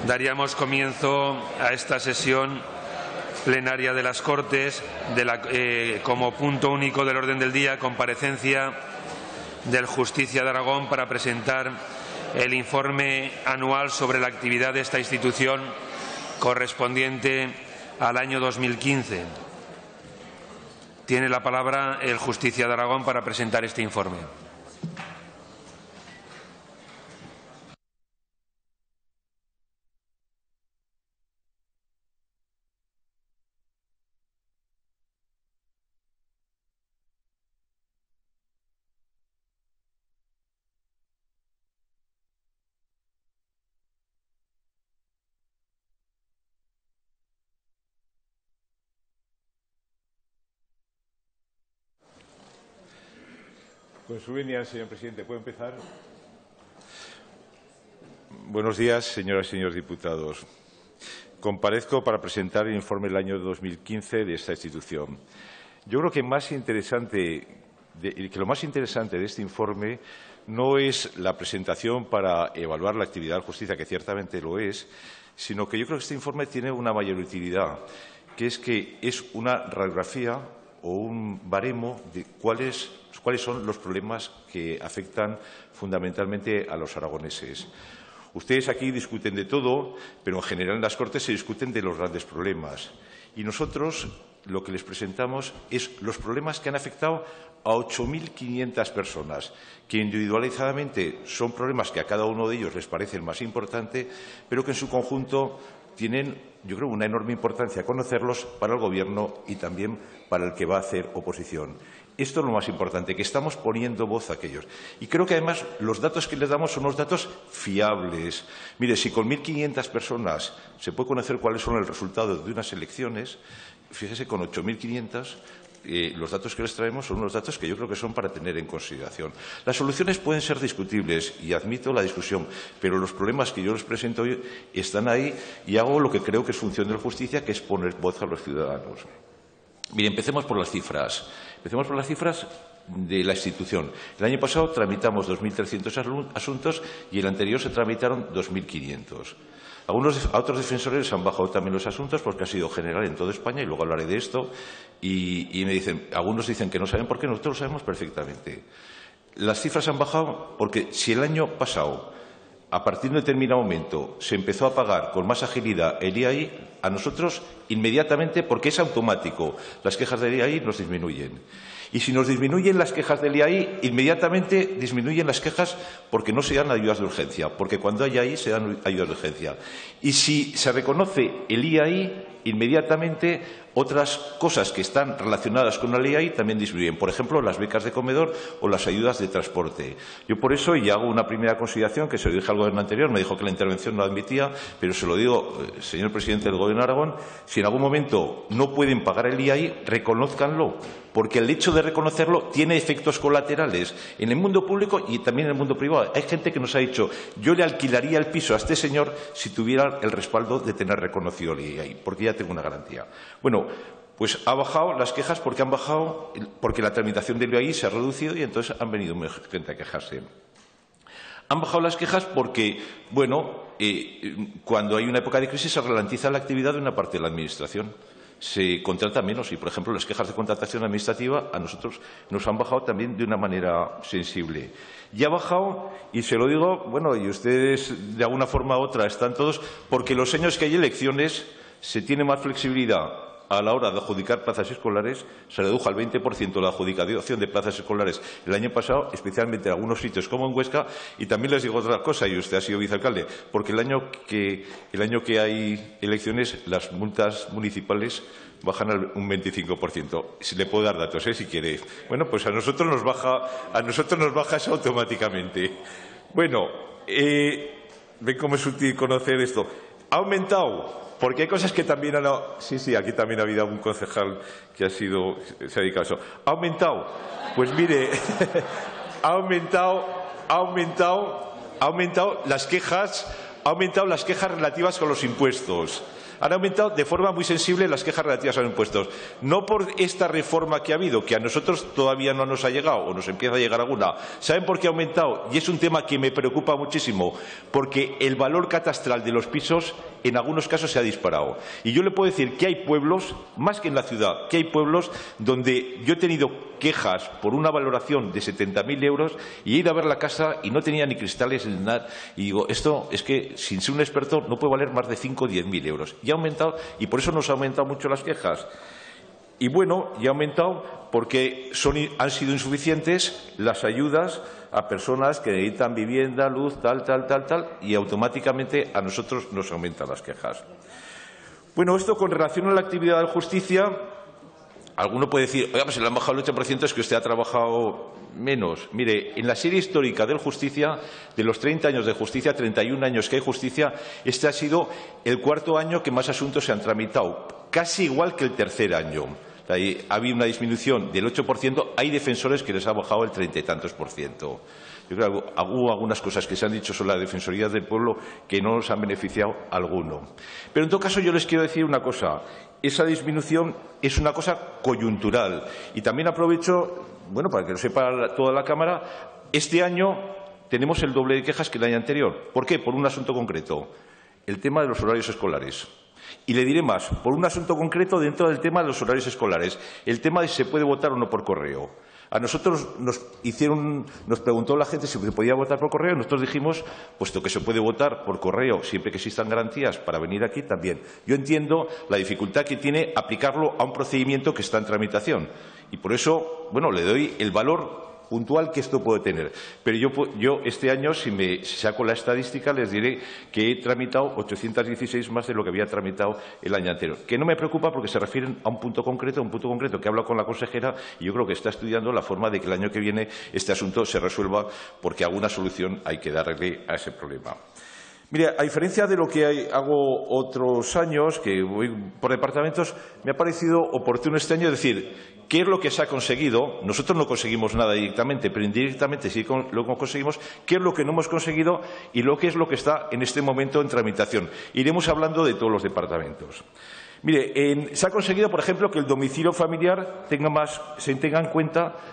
Daríamos comienzo a esta sesión plenaria de las Cortes como punto único del orden del día, comparecencia del Justicia de Aragón para presentar el informe anual sobre la actividad de esta institución correspondiente al año 2015. Tiene la palabra el Justicia de Aragón para presentar este informe. Con su venia, señor presidente, ¿puedo empezar? Buenos días, señoras y señores diputados. Comparezco para presentar el informe del año 2015 de esta institución. Yo creo que lo más interesante de este informe no es la presentación para evaluar la actividad de la justicia, que ciertamente lo es, sino que yo creo que este informe tiene una mayor utilidad, que es una radiografía o un baremo de cuáles son los problemas que afectan fundamentalmente a los aragoneses. Ustedes aquí discuten de todo, pero en general en las Cortes se discuten de los grandes problemas. Y nosotros lo que les presentamos es los problemas que han afectado a 8.500 personas, que individualizadamente son problemas que a cada uno de ellos les parece el más importante, pero que en su conjunto tienen, yo creo, una enorme importancia conocerlos para el Gobierno y también para el que va a hacer oposición. Esto es lo más importante, que estamos poniendo voz a aquellos. Y creo que, además, los datos que les damos son unos datos fiables. Mire, si con 1.500 personas se puede conocer cuáles son el resultado de unas elecciones, fíjese, con 8.500, los datos que les traemos son unos datos que yo creo que son para tener en consideración. Las soluciones pueden ser discutibles y admito la discusión, pero los problemas que yo les presento hoy están ahí y hago lo que creo que es función de la justicia, que es poner voz a los ciudadanos. Mire, empecemos por las cifras. Empecemos por las cifras de la institución. El año pasado tramitamos 2.300 asuntos y el anterior se tramitaron 2.500. A otros defensores han bajado también los asuntos porque ha sido general en toda España y luego hablaré de esto. Y me dicen, algunos dicen que no saben por qué, nosotros lo sabemos perfectamente. Las cifras han bajado porque si el año pasado, a partir de un determinado momento, se empezó a pagar con más agilidad el IAI, a nosotros inmediatamente, porque es automático, las quejas del IAI nos disminuyen. Y si nos disminuyen las quejas del IAI, inmediatamente disminuyen las quejas porque no se dan ayudas de urgencia, porque cuando hay IAI se dan ayudas de urgencia. Y si se reconoce el IAI, inmediatamente otras cosas que están relacionadas con la IAI también disminuyen. Por ejemplo, las becas de comedor o las ayudas de transporte. Yo por eso, y hago una primera consideración, que se lo dije al Gobierno anterior, me dijo que la intervención no admitía, pero se lo digo, señor presidente del Gobierno de Aragón, si en algún momento no pueden pagar el IAI, reconózcanlo, porque el hecho de reconocerlo tiene efectos colaterales en el mundo público y también en el mundo privado. Hay gente que nos ha dicho, yo le alquilaría el piso a este señor si tuviera el respaldo de tener reconocido el IAI, porque ya tengo una garantía. Bueno, pues ha bajado las quejas porque la tramitación del IAI se ha reducido y entonces han venido gente a quejarse. Han bajado las quejas porque, bueno, cuando hay una época de crisis se ralentiza la actividad de una parte de la Administración. Se contrata menos y, por ejemplo, las quejas de contratación administrativa a nosotros nos han bajado también de una manera sensible. Y ha bajado, y se lo digo, bueno, y ustedes de alguna forma u otra están todos, porque los años que hay elecciones se tiene más flexibilidad a la hora de adjudicar plazas escolares. Se redujo al 20% la adjudicación de plazas escolares el año pasado, especialmente en algunos sitios como en Huesca. Y también les digo otra cosa, y usted ha sido vicealcalde, porque el año que hay elecciones las multas municipales bajan un 25%. Si le puedo dar datos, si quiere. Bueno, pues a nosotros nos baja eso automáticamente. Bueno, ven cómo es útil conocer esto. Ha aumentado. Porque hay cosas que también han... Sí, aquí también ha habido algún concejal que se ha dedicado a eso. ¿Ha aumentado? Pues mire, ha aumentado las quejas relativas con los impuestos. Han aumentado de forma muy sensible las quejas relativas a los impuestos. No por esta reforma que ha habido, que a nosotros todavía no nos ha llegado o nos empieza a llegar alguna. ¿Saben por qué ha aumentado? Y es un tema que me preocupa muchísimo, porque el valor catastral de los pisos en algunos casos se ha disparado. Y yo le puedo decir que hay pueblos, más que en la ciudad, que hay pueblos donde yo he tenido quejas por una valoración de 70.000 euros y he ido a ver la casa y no tenía ni cristales ni nada. Y digo, esto es que sin ser un experto no puede valer más de 5 o 10.000 euros. Y ha aumentado, y por eso nos ha aumentado mucho las quejas. Y bueno, y ha aumentado porque han sido insuficientes las ayudas a personas que necesitan vivienda, luz, tal, y automáticamente a nosotros nos aumentan las quejas. Bueno, esto con relación a la actividad de justicia, alguno puede decir, oiga, pues se le han bajado el 8%, es que usted ha trabajado menos. Mire, en la serie histórica de justicia, de los 30 años de justicia, 31 años que hay justicia, este ha sido el cuarto año que más asuntos se han tramitado, casi igual que el tercer año. Ha habido una disminución del 8%, hay defensores que les ha bajado el 30 y tantos %. Yo creo que hubo algunas cosas que se han dicho sobre la Defensoría del Pueblo que no nos han beneficiado a alguno. Pero en todo caso yo les quiero decir una cosa. Esa disminución es una cosa coyuntural. Y también aprovecho, bueno, para que lo sepa toda la Cámara, este año tenemos el doble de quejas que el año anterior. ¿Por qué? Por un asunto concreto, el tema de los horarios escolares. Y le diré más, por un asunto concreto dentro del tema de los horarios escolares, el tema de si se puede votar o no por correo. A nosotros nos preguntó la gente si se podía votar por correo y nosotros dijimos, puesto que se puede votar por correo siempre que existan garantías para venir aquí, también. Yo entiendo la dificultad que tiene aplicarlo a un procedimiento que está en tramitación y por eso, bueno, le doy el valor puntual que esto puede tener. Pero yo este año, si me saco la estadística, les diré que he tramitado 816 más de lo que había tramitado el año anterior. Que no me preocupa porque se refieren a un punto concreto que he hablado con la consejera y yo creo que está estudiando la forma de que el año que viene este asunto se resuelva porque alguna solución hay que darle a ese problema. Mire, a diferencia de lo que hago otros años, que voy por departamentos, me ha parecido oportuno este año decir qué es lo que se ha conseguido. Nosotros no conseguimos nada directamente, pero indirectamente sí lo conseguimos, qué es lo que no hemos conseguido y lo que es lo que está en este momento en tramitación. Iremos hablando de todos los departamentos. Mire, se ha conseguido, por ejemplo, que el domicilio familiar se tenga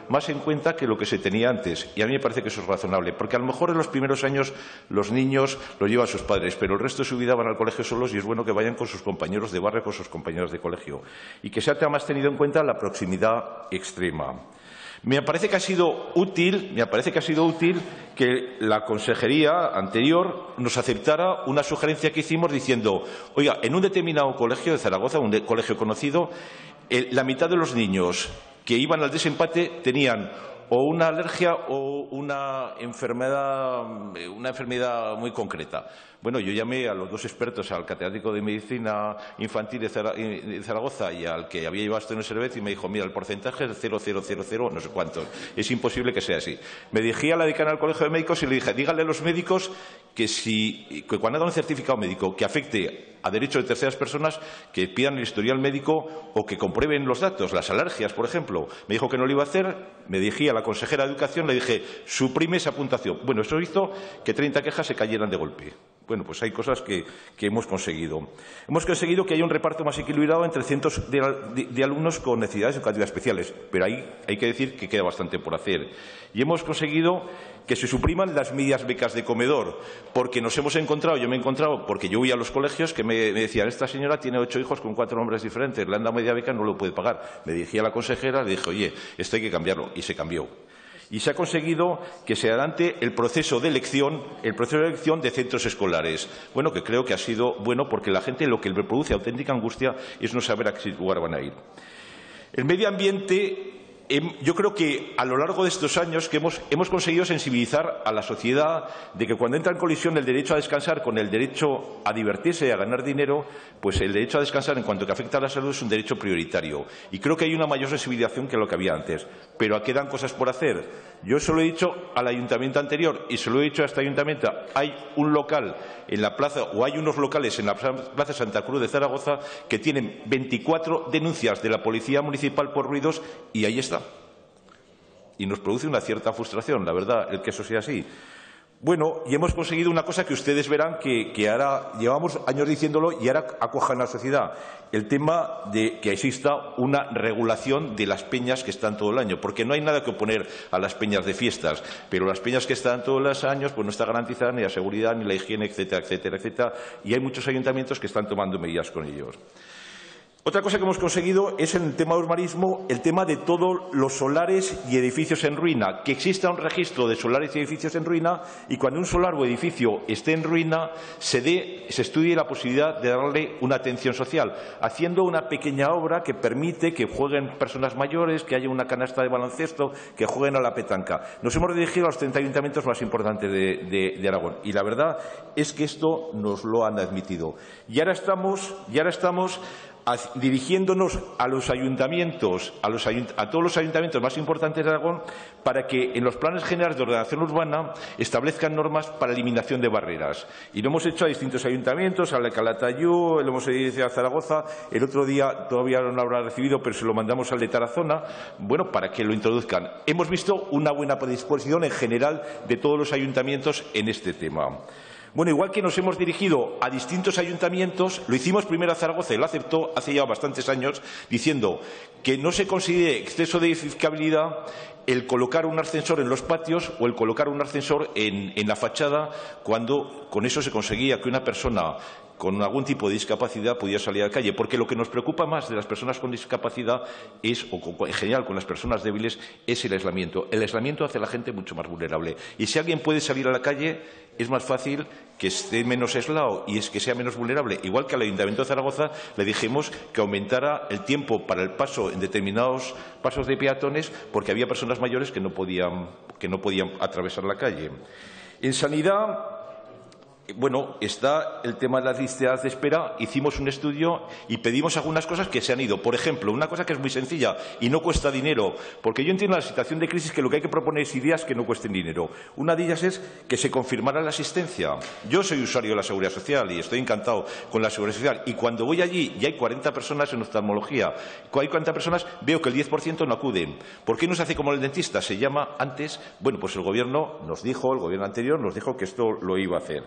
más en cuenta que lo que se tenía antes. Y a mí me parece que eso es razonable, porque a lo mejor en los primeros años los niños los llevan sus padres, pero el resto de su vida van al colegio solos y es bueno que vayan con sus compañeros de barrio, con sus compañeros de colegio. Y que se haya más tenido en cuenta la proximidad extrema. Me parece que ha sido útil que la consejería anterior nos aceptara una sugerencia que hicimos diciendo, oiga, en un determinado colegio de Zaragoza, un colegio conocido, la mitad de los niños que iban al desempate tenían o una alergia o una enfermedad muy concreta. Bueno, yo llamé a los dos expertos, al catedrático de Medicina Infantil de Zaragoza y al que había llevado esto en el Servet y me dijo, mira, el porcentaje es 0,000, no sé cuántos. Es imposible que sea así. Me dirigí a la decana del Colegio de Médicos y le dije, díganle a los médicos que cuando hagan un certificado médico que afecte a derechos de terceras personas, que pidan el historial médico o que comprueben los datos, las alergias, por ejemplo. Me dijo que no lo iba a hacer, me dirigí a la consejera de Educación, le dije, suprime esa puntuación. Bueno, eso hizo que 30 quejas se cayeran de golpe. Bueno, pues hay cosas que hemos conseguido. Hemos conseguido que haya un reparto más equilibrado entre centros de alumnos con necesidades educativas especiales, pero ahí hay que decir que queda bastante por hacer. Y hemos conseguido que se supriman las medias becas de comedor, porque nos hemos encontrado, yo me he encontrado, porque yo voy a los colegios que me decían, esta señora tiene 8 hijos con 4 nombres diferentes, le han dado media beca, no lo puede pagar. Me dirigí a la consejera, le dije, oye, esto hay que cambiarlo, y se cambió. Y se ha conseguido que se adelante el proceso de elección de centros escolares. Bueno, que creo que ha sido bueno porque la gente lo que le produce auténtica angustia es no saber a qué lugar van a ir. El medio ambiente, yo creo que a lo largo de estos años que hemos conseguido sensibilizar a la sociedad de que cuando entra en colisión el derecho a descansar con el derecho a divertirse y a ganar dinero, pues el derecho a descansar en cuanto que afecta a la salud es un derecho prioritario. Y creo que hay una mayor sensibilización que lo que había antes. Pero quedan cosas por hacer. Yo se lo he dicho al ayuntamiento anterior y se lo he dicho a este ayuntamiento. Hay un local en la plaza, o hay unos locales en la plaza Santa Cruz de Zaragoza que tienen 24 denuncias de la Policía Municipal por ruidos y ahí está. Y nos produce una cierta frustración, la verdad, el que eso sea así. Bueno, y hemos conseguido una cosa que ustedes verán que ahora llevamos años diciéndolo y ahora acoja en la sociedad. El tema de que exista una regulación de las peñas que están todo el año, porque no hay nada que oponer a las peñas de fiestas, pero las peñas que están todos los años pues no está garantizada ni la seguridad ni la higiene, etcétera, etcétera, etcétera, y hay muchos ayuntamientos que están tomando medidas con ellos. Otra cosa que hemos conseguido es en el tema de urbanismo, el tema de todos los solares y edificios en ruina, que exista un registro de solares y edificios en ruina y cuando un solar o edificio esté en ruina se estudie la posibilidad de darle una atención social, haciendo una pequeña obra que permite que jueguen personas mayores, que haya una canasta de baloncesto, que jueguen a la petanca. Nos hemos dirigido a los 30 ayuntamientos más importantes de Aragón y la verdad es que esto nos lo han admitido. Y ahora estamos dirigiéndonos a los ayuntamientos, a todos los ayuntamientos más importantes de Aragón, para que en los planes generales de ordenación urbana establezcan normas para eliminación de barreras. Y lo hemos hecho a distintos ayuntamientos, a Calatayud, lo hemos hecho a Zaragoza, el otro día todavía no lo habrá recibido, pero se lo mandamos al de Tarazona, bueno, para que lo introduzcan. Hemos visto una buena predisposición en general de todos los ayuntamientos en este tema. Bueno, igual que nos hemos dirigido a distintos ayuntamientos, lo hicimos primero a Zaragoza y lo aceptó hace ya bastantes años, diciendo que no se considere exceso de edificabilidad el colocar un ascensor en los patios o el colocar un ascensor en la fachada, cuando con eso se conseguía que una persona con algún tipo de discapacidad pudiera salir a la calle, porque lo que nos preocupa más de las personas con discapacidad es, o en general con las personas débiles, es el aislamiento. El aislamiento hace a la gente mucho más vulnerable. Y si alguien puede salir a la calle, es más fácil que esté menos aislado y es que sea menos vulnerable. Igual que al Ayuntamiento de Zaragoza le dijimos que aumentara el tiempo para el paso en determinados pasos de peatones, porque había personas mayores que no podían atravesar la calle. En sanidad, bueno, está el tema de las listas de espera. Hicimos un estudio y pedimos algunas cosas que se han ido. Por ejemplo, una cosa que es muy sencilla y no cuesta dinero, porque yo entiendo la situación de crisis que lo que hay que proponer es ideas que no cuesten dinero. Una de ellas es que se confirmara la asistencia. Yo soy usuario de la Seguridad Social y estoy encantado con la Seguridad Social. Y cuando voy allí y hay 40 personas en oftalmología, hay 40 personas, veo que el 10% no acuden. ¿Por qué no se hace como el dentista? Se llama antes. Bueno, pues el Gobierno anterior nos dijo que esto lo iba a hacer.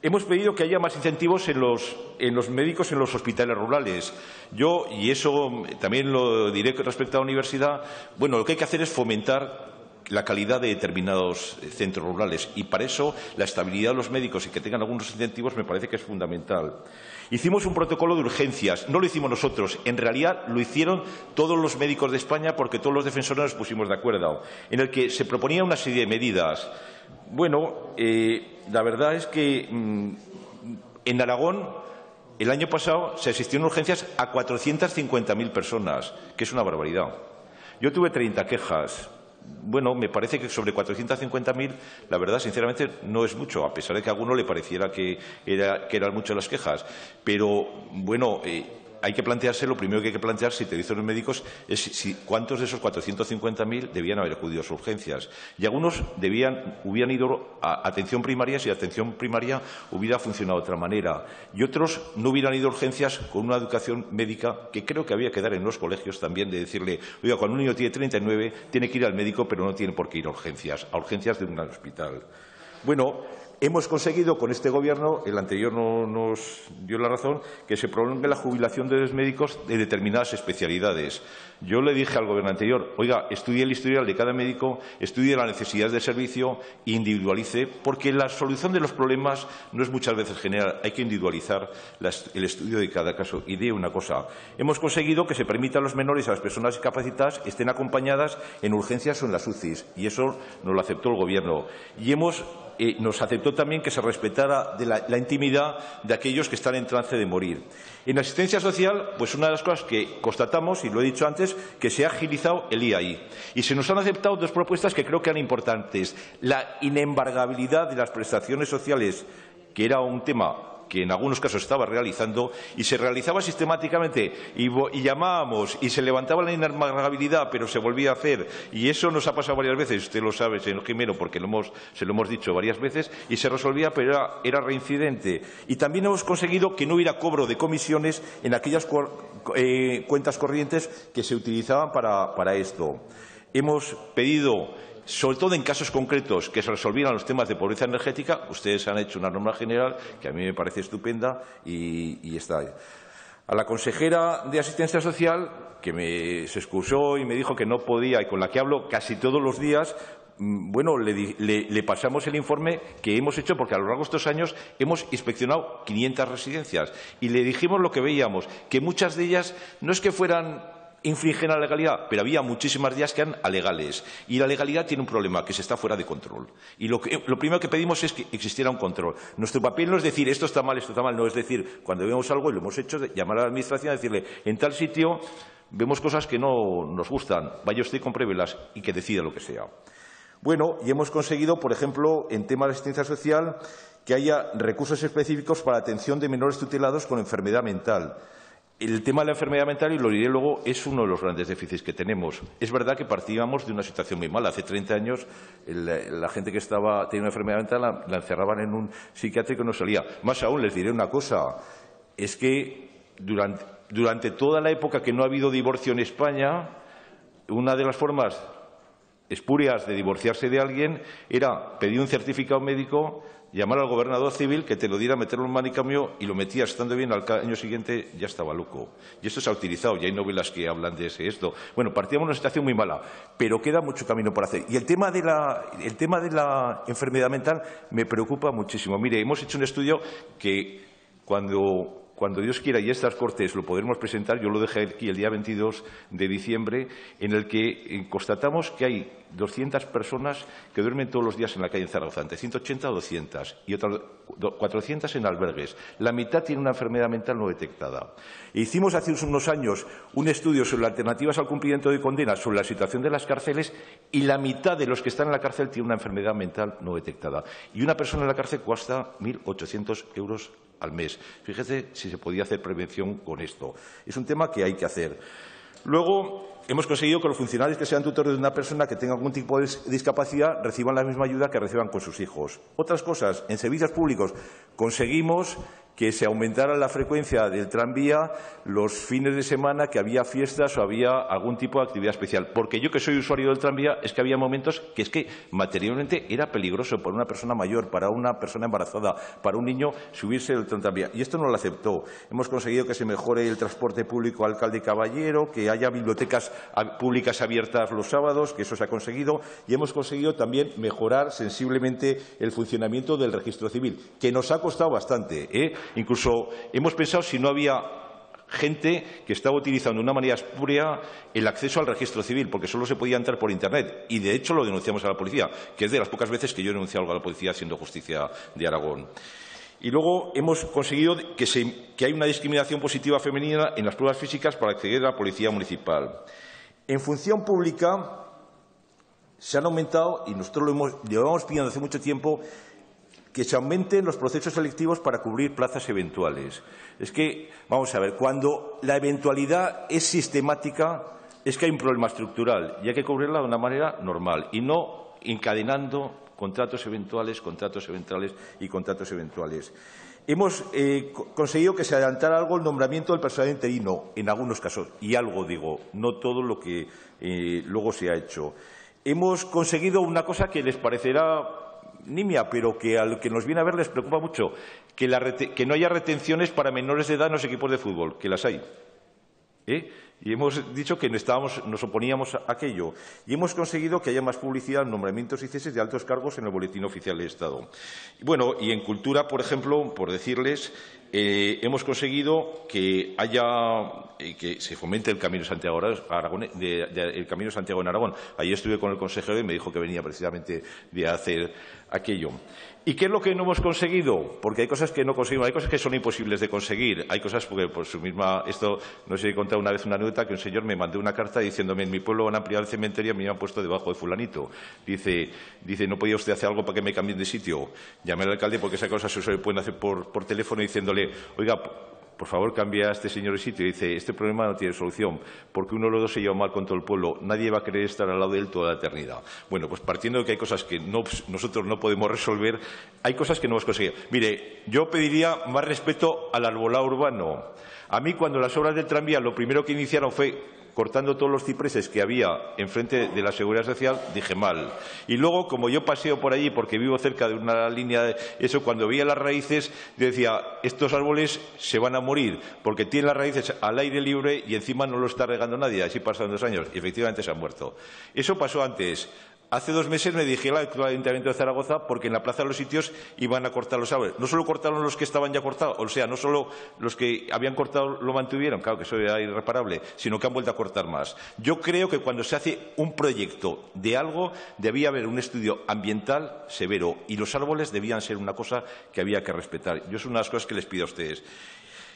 Hemos pedido que haya más incentivos en los médicos en los hospitales rurales. Yo, y eso también lo diré respecto a la universidad, bueno, lo que hay que hacer es fomentar la calidad de determinados centros rurales y para eso la estabilidad de los médicos y que tengan algunos incentivos me parece que es fundamental. Hicimos un protocolo de urgencias, no lo hicimos nosotros, en realidad lo hicieron todos los médicos de España porque todos los defensores nos pusimos de acuerdo, en el que se proponía una serie de medidas. Bueno, la verdad es que en Aragón el año pasado se asistió en urgencias a 450.000 personas, que es una barbaridad. Yo tuve 30 quejas. Bueno, me parece que sobre 450.000, la verdad, sinceramente, no es mucho, a pesar de que a alguno le pareciera que eran muchas las quejas. Pero, bueno, hay que plantearse, lo primero que hay que plantear, si te dicen los médicos, es cuántos de esos 450.000 debían haber acudido a sus urgencias. Y algunos hubieran ido a atención primaria si la atención primaria hubiera funcionado de otra manera. Y otros no hubieran ido a urgencias con una educación médica que creo que había que dar en los colegios también, de decirle, oiga, cuando un niño tiene 39, tiene que ir al médico, pero no tiene por qué ir a urgencias de un hospital. Bueno, hemos conseguido con este Gobierno, el anterior no nos dio la razón, que se prolongue la jubilación de los médicos de determinadas especialidades. Yo le dije al Gobierno anterior, oiga, estudie el historial de cada médico, estudie las necesidades de servicio, individualice, porque la solución de los problemas no es muchas veces general, hay que individualizar el estudio de cada caso. Y de una cosa, hemos conseguido que se permita a los menores y a las personas discapacitadas estén acompañadas en urgencias o en las UCIs, y eso nos lo aceptó el Gobierno. Y nos aceptó también que se respetara la intimidad de aquellos que están en trance de morir. En asistencia social, pues una de las cosas que constatamos, y lo he dicho antes, que se ha agilizado el IAI. Y se nos han aceptado dos propuestas que creo que eran importantes. La inembargabilidad de las prestaciones sociales, que era un tema que en algunos casos estaba realizando y se realizaba sistemáticamente y llamábamos y se levantaba la inembargabilidad, pero se volvía a hacer. Y eso nos ha pasado varias veces, usted lo sabe, señor Jimeno, porque se lo hemos dicho varias veces, y se resolvía, pero era reincidente. Y también hemos conseguido que no hubiera cobro de comisiones en aquellas cuentas corrientes que se utilizaban para esto. Hemos pedido sobre todo en casos concretos que se resolvieran los temas de pobreza energética. Ustedes han hecho una norma general que a mí me parece estupenda y está ahí. A la consejera de Asistencia Social, que se excusó y me dijo que no podía, y con la que hablo casi todos los días, bueno, le pasamos el informe que hemos hecho, porque a lo largo de estos años hemos inspeccionado 500 residencias y le dijimos lo que veíamos, que muchas de ellas no es que infringen la legalidad, pero había muchísimas días que eran alegales. Y la legalidad tiene un problema, que se está fuera de control. Y lo primero que pedimos es que existiera un control. Nuestro papel no es decir esto está mal, no es decir, cuando vemos algo y lo hemos hecho, llamar a la Administración y decirle en tal sitio vemos cosas que no nos gustan, vaya usted y compruébelas y que decida lo que sea. Bueno, y hemos conseguido, por ejemplo, en temas de asistencia social, que haya recursos específicos para la atención de menores tutelados con enfermedad mental. El tema de la enfermedad mental, y lo diré luego, es uno de los grandes déficits que tenemos. Es verdad que partíamos de una situación muy mala. Hace 30 años la gente que tenía una enfermedad mental la encerraban en un psiquiátrico y no salía. Más aún, les diré una cosa, es que durante toda la época que no ha habido divorcio en España, una de las formas espurias de divorciarse de alguien era pedir un certificado médico, llamar al gobernador civil, que te lo diera, meterlo en un manicomio y lo metías estando bien, al año siguiente ya estaba loco. Y esto se ha utilizado, y hay novelas que hablan de esto. Bueno, partíamos de una situación muy mala, pero queda mucho camino por hacer. Y el tema de la enfermedad mental me preocupa muchísimo. Mire, hemos hecho un estudio que cuando Dios quiera y estas Cortes lo podremos presentar, yo lo dejé aquí el día 22 de diciembre, en el que constatamos que hay 200 personas que duermen todos los días en la calle en Zaragoza, entre 180 o 200, y otras 400 en albergues. La mitad tiene una enfermedad mental no detectada. E hicimos hace unos años un estudio sobre alternativas al cumplimiento de condenas, sobre la situación de las cárceles, y la mitad de los que están en la cárcel tiene una enfermedad mental no detectada. Y una persona en la cárcel cuesta 1.800 euros al mes. Fíjese si se podía hacer prevención con esto. Es un tema que hay que hacer. Luego, hemos conseguido que los funcionarios que sean tutores de una persona que tenga algún tipo de discapacidad reciban la misma ayuda que reciban con sus hijos. Otras cosas, en servicios públicos conseguimos que se aumentara la frecuencia del tranvía los fines de semana que había fiestas o había algún tipo de actividad especial. Porque yo, que soy usuario del tranvía, es que había momentos que materialmente era peligroso para una persona mayor, para una persona embarazada, para un niño subirse del tranvía. Y esto no lo aceptó. Hemos conseguido que se mejore el transporte público Alcalde Caballero, que haya bibliotecas públicas abiertas los sábados, que eso se ha conseguido. Y hemos conseguido también mejorar sensiblemente el funcionamiento del registro civil, que nos ha costado bastante, Incluso hemos pensado si no había gente que estaba utilizando de una manera espuria el acceso al registro civil, porque solo se podía entrar por Internet. Y, de hecho, lo denunciamos a la policía, que es de las pocas veces que yo he denunciado algo a la policía siendo Justicia de Aragón. Y luego hemos conseguido que hay una discriminación positiva femenina en las pruebas físicas para acceder a la policía municipal. En función pública se han aumentado, y nosotros llevamos pidiendo hace mucho tiempo, que se aumenten los procesos selectivos para cubrir plazas eventuales. Es que, vamos a ver, cuando la eventualidad es sistemática, es que hay un problema estructural y hay que cubrirla de una manera normal y no encadenando contratos eventuales y contratos eventuales. Hemos conseguido que se adelantara algo el nombramiento del personal interino, en algunos casos, y algo digo, no todo lo que luego se ha hecho. Hemos conseguido una cosa que les parecerá nimia, pero que al que nos viene a ver les preocupa mucho, que no haya retenciones para menores de edad en los equipos de fútbol, que las hay. Y hemos dicho que nos oponíamos a aquello. Y hemos conseguido que haya más publicidad en nombramientos y ceses de altos cargos en el Boletín Oficial del Estado. Bueno, y en cultura, por ejemplo, por decirles, hemos conseguido que se fomente el Camino de Santiago en Aragón. Ayer estuve con el consejero y me dijo que venía precisamente de hacer aquello. ¿Y qué es lo que no hemos conseguido? Porque hay cosas que no conseguimos, hay cosas que son imposibles de conseguir, hay cosas porque por su misma... Esto, no sé, he contado una vez una anécdota que un señor me mandó una carta diciéndome en mi pueblo van a ampliar el cementerio y me han puesto debajo de fulanito. Dice, ¿no podía usted hacer algo para que me cambien de sitio? Llamé al alcalde porque esas cosas se pueden hacer por teléfono diciéndole, oiga, por favor, cambia a este señor de sitio. Y dice, este problema no tiene solución, porque uno de los dos se lleva mal con todo el pueblo. Nadie va a querer estar al lado de él toda la eternidad. Bueno, pues partiendo de que hay cosas que nosotros no podemos resolver, hay cosas que no hemos conseguido. Mire, yo pediría más respeto al arbolado urbano. A mí, cuando las obras del tranvía lo primero que iniciaron fue cortando todos los cipreses que había enfrente de la Seguridad Social, dije mal. Y luego, como yo paseo por allí, porque vivo cerca de una línea de eso, cuando veía las raíces, decía, estos árboles se van a morir, porque tienen las raíces al aire libre y encima no lo está regando nadie. Así pasaron 2 años y efectivamente se han muerto. Eso pasó antes. Hace 2 meses me dirigí al actual Ayuntamiento de Zaragoza porque en la Plaza de los Sitios iban a cortar los árboles. No solo cortaron los que estaban ya cortados, o sea, no solo los que habían cortado lo mantuvieron, claro que eso era irreparable, sino que han vuelto a cortar más. Yo creo que cuando se hace un proyecto de algo debía haber un estudio ambiental severo y los árboles debían ser una cosa que había que respetar. Yo es una de las cosas que les pido a ustedes.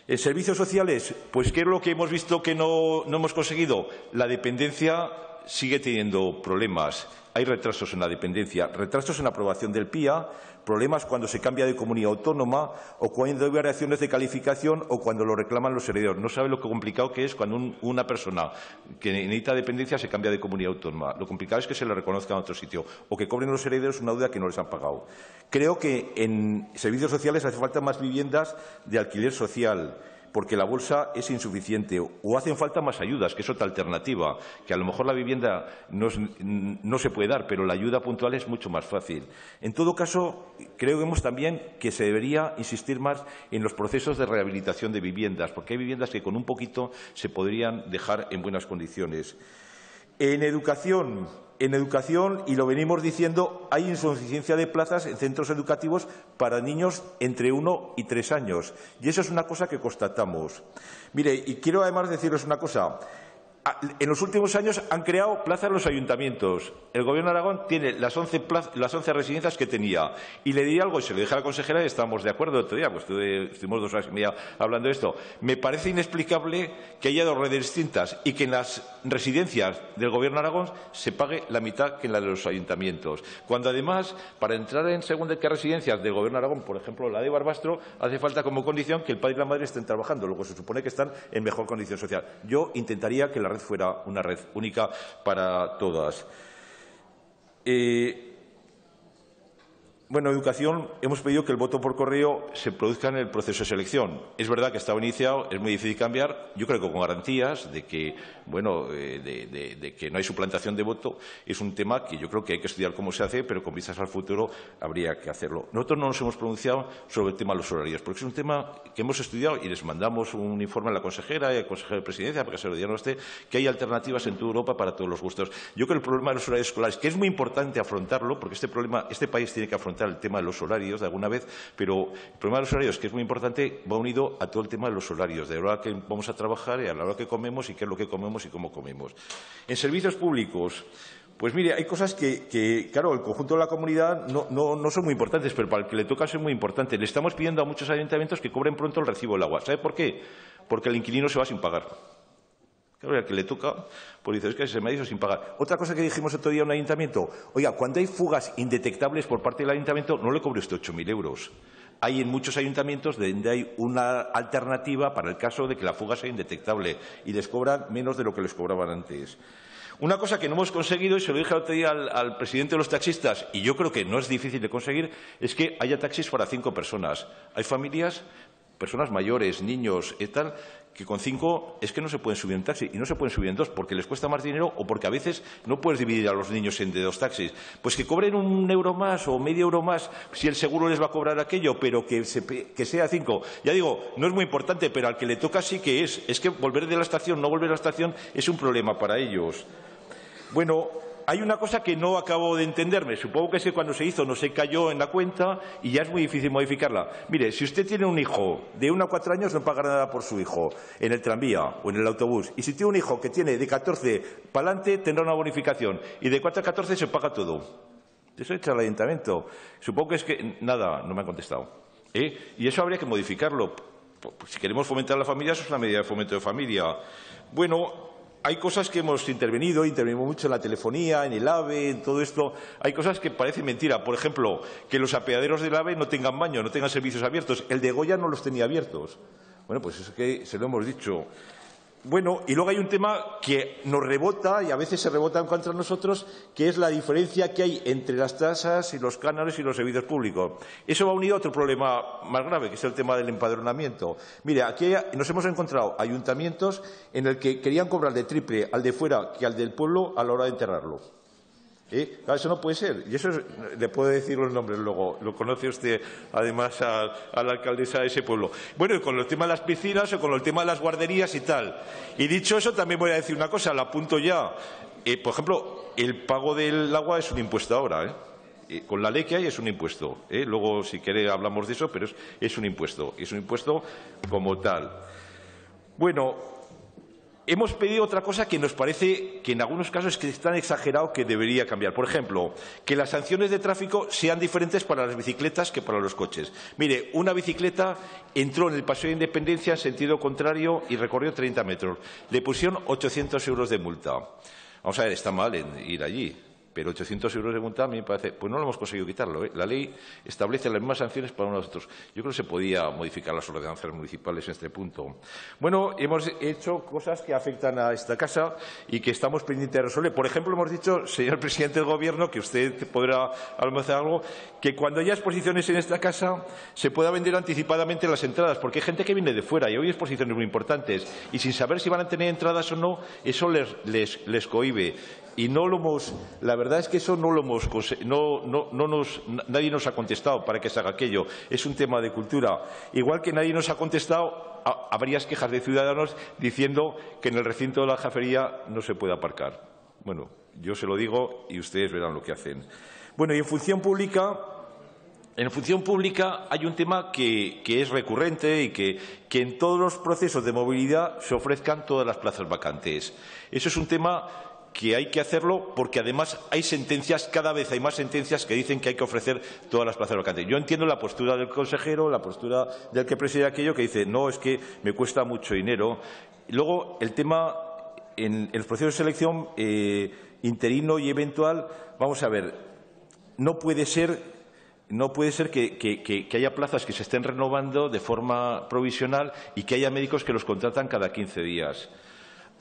En servicios sociales, pues ¿qué es lo que hemos visto que no hemos conseguido? La dependencia sigue teniendo problemas. Hay retrasos en la dependencia, retrasos en la aprobación del PIA, problemas cuando se cambia de comunidad autónoma o cuando hay variaciones de calificación o cuando lo reclaman los herederos. No sabe lo complicado que es cuando una persona que necesita dependencia se cambia de comunidad autónoma. Lo complicado es que se le reconozca en otro sitio o que cobren los herederos una deuda que no les han pagado. Creo que en servicios sociales hace falta más viviendas de alquiler social, porque la bolsa es insuficiente, o hacen falta más ayudas, que es otra alternativa, que a lo mejor la vivienda no se puede dar, pero la ayuda puntual es mucho más fácil. En todo caso, creemos también que se debería insistir más en los procesos de rehabilitación de viviendas, porque hay viviendas que con un poquito se podrían dejar en buenas condiciones. En educación, y lo venimos diciendo, hay insuficiencia de plazas en centros educativos para niños entre 1 y 3 años. Y eso es una cosa que constatamos. Mire, y quiero además decirles una cosa. En los últimos años han creado plazas los ayuntamientos. El Gobierno de Aragón tiene las 11 residencias que tenía. Y le diría algo, y se lo dije a la consejera, y estábamos de acuerdo el otro día, pues estuvimos 2 horas y media hablando de esto. Me parece inexplicable que haya 2 redes distintas y que en las residencias del Gobierno de Aragón se pague la mitad que en la de los ayuntamientos. Cuando además, para entrar en según de qué residencias del Gobierno de Aragón, por ejemplo, la de Barbastro, hace falta como condición que el padre y la madre estén trabajando. Luego se supone que están en mejor condición social. Yo intentaría que la red fuera una red única para todas. Bueno, educación, hemos pedido que el voto por correo se produzca en el proceso de selección. Es verdad que estaba iniciado, es muy difícil cambiar. Yo creo que con garantías de que, bueno, de que no hay suplantación de voto, es un tema que yo creo que hay que estudiar cómo se hace, pero con vistas al futuro habría que hacerlo. Nosotros no nos hemos pronunciado sobre el tema de los horarios, porque es un tema que hemos estudiado y les mandamos un informe a la consejera y al consejero de Presidencia para que se lo digan a usted, que hay alternativas en toda Europa para todos los gustos. Yo creo que el problema de los horarios escolares, que es muy importante afrontarlo, porque este país tiene que afrontar el tema de los horarios de alguna vez, pero el problema de los horarios, que es muy importante, va unido a todo el tema de los horarios, de la hora que vamos a trabajar y a la hora que comemos y qué es lo que comemos y cómo comemos. En servicios públicos, pues mire, hay cosas que claro, el conjunto de la comunidad no son muy importantes, pero para el que le toca ser muy importante. Le estamos pidiendo a muchos ayuntamientos que cobren pronto el recibo del agua. ¿Sabe por qué? Porque el inquilino se va sin pagar. Claro, al que le toca, pues dice, es que se me ha ido sin pagar. Otra cosa que dijimos otro día a un ayuntamiento, oiga, cuando hay fugas indetectables por parte del ayuntamiento, no le cobre usted 8.000 euros. Hay en muchos ayuntamientos donde hay una alternativa para el caso de que la fuga sea indetectable y les cobran menos de lo que les cobraban antes. Una cosa que no hemos conseguido, y se lo dije el otro día al presidente de los taxistas, y yo creo que no es difícil de conseguir, es que haya taxis para 5 personas. Hay familias, personas mayores, niños y tal, que con 5 es que no se pueden subir en taxi y no se pueden subir en 2 porque les cuesta más dinero o porque a veces no puedes dividir a los niños en de 2 taxis. Pues que cobren 1 euro más o medio euro más si el seguro les va a cobrar aquello, pero que sea 5. Ya digo, no es muy importante, pero al que le toca sí que es. Es que volver de la estación, no volver a la estación es un problema para ellos. Bueno, hay una cosa que no acabo de entenderme. Supongo que es que cuando se hizo no se cayó en la cuenta y ya es muy difícil modificarla. Mire, si usted tiene un hijo de 1 a 4 años no pagará nada por su hijo en el tranvía o en el autobús. Y si tiene un hijo que tiene de 14 para adelante tendrá una bonificación. Y de 4 a 14 se paga todo. Eso echa al ayuntamiento. Supongo que es que nada, no me han contestado. Y eso habría que modificarlo. Si queremos fomentar la familia, eso es una medida de fomento de familia. Bueno, hay cosas que hemos intervenimos mucho en la telefonía, en el AVE, en todo esto. Hay cosas que parecen mentira. Por ejemplo, que los apeaderos del AVE no tengan baño, no tengan servicios abiertos. El de Goya no los tenía abiertos. Bueno, pues es que se lo hemos dicho. Bueno, y luego hay un tema que nos rebota, y a veces se rebota contra nosotros, que es la diferencia que hay entre las tasas y los cánones y los servicios públicos. Eso va unido a otro problema más grave, que es el tema del empadronamiento. Mire, aquí nos hemos encontrado ayuntamientos en el que querían cobrar de triple al de fuera que al del pueblo a la hora de enterrarlo. Claro, eso no puede ser. Y eso le puedo decir los nombres luego. Lo conoce usted, además, a la alcaldesa de ese pueblo. Bueno, y con el tema de las piscinas o con el tema de las guarderías y tal. Y dicho eso, también voy a decir una cosa, la apunto ya. Por ejemplo, el pago del agua es un impuesto ahora, con la ley que hay es un impuesto. Luego, si quiere, hablamos de eso, pero es un impuesto. Es un impuesto como tal. Bueno, hemos pedido otra cosa que nos parece que en algunos casos es tan exagerado que debería cambiar. Por ejemplo, que las sanciones de tráfico sean diferentes para las bicicletas que para los coches. Mire, una bicicleta entró en el Paseo de Independencia en sentido contrario y recorrió 30 metros. Le pusieron 800 euros de multa. Vamos a ver, está mal en ir allí. Pero 800 euros de multa a mí me parece... Pues no lo hemos conseguido quitarlo. La ley establece las mismas sanciones para unos y otros. Yo creo que se podía modificar las ordenanzas municipales en este punto. Bueno, hemos hecho cosas que afectan a esta casa y que estamos pendientes de resolver. Por ejemplo, hemos dicho, señor presidente del Gobierno, que usted podrá almacenar algo, que cuando haya exposiciones en esta casa se pueda vender anticipadamente las entradas, porque hay gente que viene de fuera y hoy hay exposiciones muy importantes y sin saber si van a tener entradas o no, eso les cohíbe. Y no lo hemos, la verdad es que eso no lo hemos, nadie nos ha contestado para que se haga aquello. Es un tema de cultura. Igual que nadie nos ha contestado a varias quejas de ciudadanos diciendo que en el recinto de la Jafería no se puede aparcar. Bueno, yo se lo digo y ustedes verán lo que hacen. Bueno, y en función pública hay un tema que es recurrente y que en todos los procesos de movilidad se ofrezcan todas las plazas vacantes. Eso es un tema que hay que hacerlo porque además hay sentencias, cada vez hay más sentencias que dicen que hay que ofrecer todas las plazas vacantes. Yo entiendo la postura del consejero, la postura del que preside aquello, que dice no, es que me cuesta mucho dinero. Y luego el tema en el proceso de selección interino y eventual, vamos a ver, no puede ser que haya plazas que se estén renovando de forma provisional y que haya médicos que los contratan cada 15 días.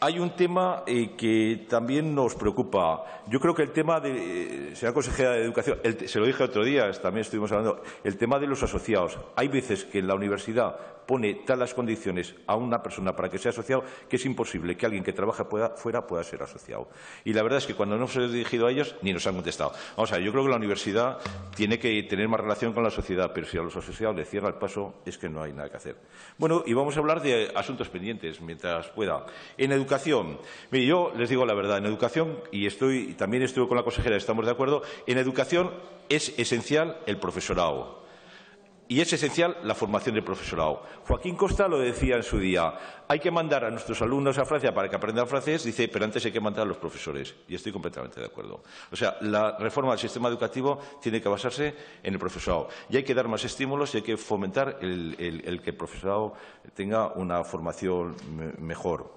Hay un tema que también nos preocupa. Yo creo que el tema de, señora consejera de Educación, se lo dije otro día, también estuvimos hablando, el tema de los asociados. Hay veces que la universidad pone talas condiciones a una persona para que sea asociado que es imposible que alguien que trabaja fuera pueda ser asociado. Y la verdad es que cuando nos hemos dirigido a ellos ni nos han contestado. Vamos a ver, yo creo que la universidad tiene que tener más relación con la sociedad, pero si a los asociados les cierra el paso es que no hay nada que hacer. Bueno, y vamos a hablar de asuntos pendientes mientras pueda. En educación, mire, yo les digo la verdad, en educación, y también estuve con la consejera, estamos de acuerdo, en educación es esencial el profesorado. Y es esencial la formación del profesorado. Joaquín Costa lo decía en su día, hay que mandar a nuestros alumnos a Francia para que aprendan francés, dice, pero antes hay que mandar a los profesores. Y estoy completamente de acuerdo. O sea, la reforma del sistema educativo tiene que basarse en el profesorado. Y hay que dar más estímulos y hay que fomentar el que el profesorado tenga una formación mejor.